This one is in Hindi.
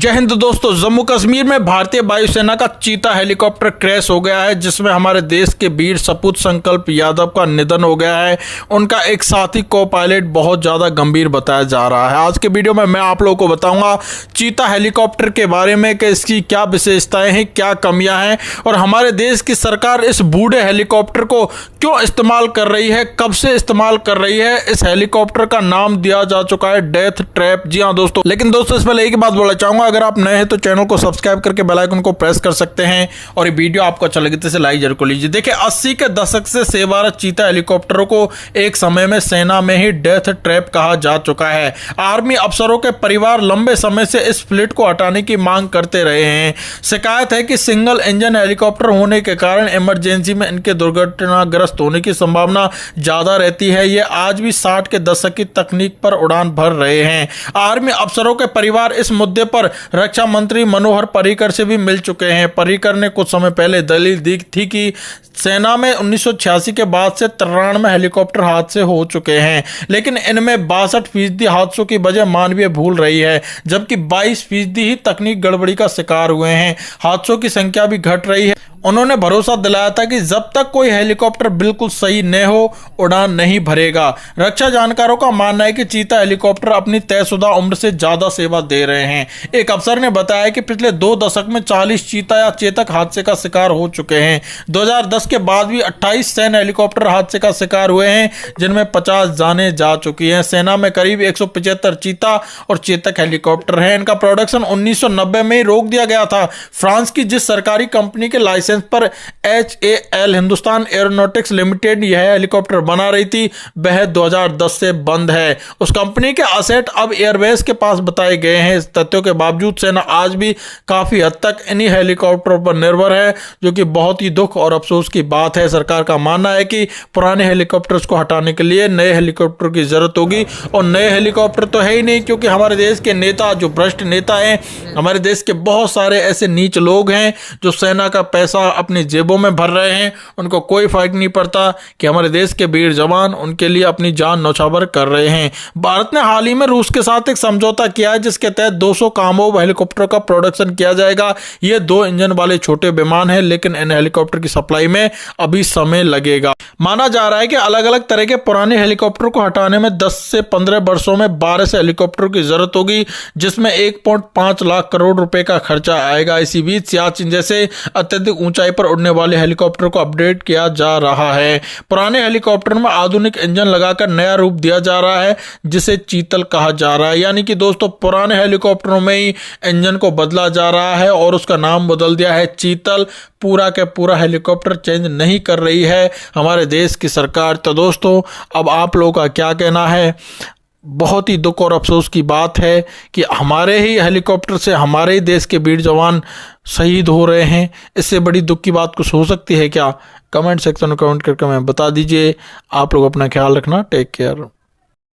जय हिंद दोस्तों। जम्मू कश्मीर में भारतीय वायुसेना का चीता हेलीकॉप्टर क्रैश हो गया है, जिसमें हमारे देश के वीर सपूत संकल्प यादव का निधन हो गया है। उनका एक साथी को पायलट बहुत ज़्यादा गंभीर बताया जा रहा है। आज के वीडियो में मैं आप लोगों को बताऊंगा चीता हेलीकॉप्टर के बारे में कि इसकी क्या विशेषताएं हैं, क्या कमियां हैं और हमारे देश की सरकार इस बूढ़े हेलीकॉप्टर को क्यों इस्तेमाल कर रही है, कब से इस्तेमाल कर रही है। इस हेलीकॉप्टर का नाम दिया जा चुका है डेथ ट्रैप। जी हाँ दोस्तों, लेकिन दोस्तों इसमें एक बात बोलना चाहूंगा, अगर आप नए हैं तो चैनल को सब्सक्राइब करके बेल आइकन को प्रेस कर सकते हैं और ये वीडियो आपको अच्छा लगे तो इसे लाइक जरूर कर लीजिए। देखिए 80 के दशक से सेवारत चीता हेलीकॉप्टरों को एक समय में सेना में ही डेथ ट्रैप कहा जा चुका है। आर्मी अफसरों के परिवार लंबे समय से इस फ्लीट को हटाने की मांग करते रहे हैं। शिकायत है कि सिंगल इंजन हेलीकॉप्टर होने के कारण इमरजेंसी में इनके दुर्घटनाग्रस्त होने की संभावना ज्यादा रहती है। ये आज भी 60 के दशक की तकनीक पर उड़ान भर रहे हैं। आर्मी अफसरों के परिवार इस मुद्दे पर रक्षा मंत्री मनोहर पर्रिकर से भी मिल चुके हैं। पर्रिकर ने कुछ समय पहले दलील दी थी कि सेना में 1986 के बाद से 93 हेलीकॉप्टर हादसे हो चुके हैं, लेकिन इनमें 62% हादसों की वजह मानवीय भूल रही है, जबकि 22% ही तकनीक गड़बड़ी का शिकार हुए हैं। हादसों की संख्या भी घट रही है। उन्होंने भरोसा दिलाया था कि जब तक कोई हेलीकॉप्टर बिल्कुल सही न हो उड़ान नहीं भरेगा। रक्षा जानकारों का मानना है कि चीता हेलीकॉप्टर अपनी तयशुदा उम्र से ज्यादा सेवा दे रहे हैं। एक अफसर ने बताया कि पिछले 2 दशक में 40 चीता या चेतक हादसे का शिकार हो चुके हैं। 2010 के बाद भी 28 सैन्य हेलीकॉप्टर हादसे का शिकार हुए हैं, जिनमें 50 जाने जा चुकी हैं। सेना में करीब 175 चीता और चेतक हेलीकॉप्टर हैं। इनका प्रोडक्शन 1990 में ही रोक दिया गया था। फ्रांस की जिस सरकारी कंपनी के लाइसेंस पर HAL हिंदुस्तान एरोनॉटिक्स लिमिटेड यह हेलीकॉप्टर बना रही थी, वह 2010 से बंद है। उस कंपनी के असेट अब एयरबेस के पास बताए गए हैं। इस तथ्यों के बावजूद सेना आज भी काफी हद तक इन्हीं हेलीकॉप्टरों पर निर्भर है, जो कि बहुत ही दुख और अफसोस की बात है। सरकार का मानना है कि पुराने हेलीकॉप्टर्स को हटाने के लिए नए हेलीकॉप्टर की जरूरत होगी, और नए हेलीकॉप्टर तो है ही नहीं, क्योंकि हमारे देश के नेता जो भ्रष्ट नेता हैं, हमारे देश के बहुत सारे ऐसे नीच लोग हैं जो सेना का पैसा अपनी जेबों में भर रहे हैं। उनको कोई फर्क नहीं पड़ता कि हमारे देश के वीर जवान उनके लिए अपनी जान न्यौछावर कर रहे हैं। भारत ने हाल ही में रूस के साथ एक समझौता किया है, जिसके तहत 200 कामोव हेलीकॉप्टर का प्रोडक्शन किया जाएगा। ये 2 इंजन वाले छोटे विमान हैं, लेकिन इन हेलीकॉप्टर की सप्लाई में अभी समय लगेगा। माना जा रहा है कि अलग अलग तरह के पुराने हेलीकॉप्टर को हटाने में 10 से 15 वर्षों में 12 हेलीकॉप्टर की जरूरत होगी, जिसमें 1.5 लाख करोड़ रुपए का खर्चा आएगा। इसी बीच सियाचिन जैसे अत्यधिक ऊंचाई पर उड़ने वाले हेलीकॉप्टर को अपडेट किया जा रहा है। पुराने हेलीकॉप्टर में आधुनिक इंजन लगाकर नया रूप दिया जा रहा है, जिसे चीतल कहा जा रहा है। यानी कि दोस्तों पुराने हेलीकॉप्टरों में ही इंजन को बदला जा रहा है और उसका नाम बदल दिया है चीतल। पूरा के पूरा हेलीकॉप्टर चेंज नहीं कर रही है हमारे देश की सरकार। तो दोस्तों अब आप लोगों का क्या कहना है? बहुत ही दुख और अफसोस की बात है कि हमारे ही हेलीकॉप्टर से हमारे ही देश के वीर जवान शहीद हो रहे हैं। इससे बड़ी दुख की बात कुछ हो सकती है क्या? कमेंट सेक्शन में कमेंट करके हमें बता दीजिए। आप लोग अपना ख्याल रखना। Take care.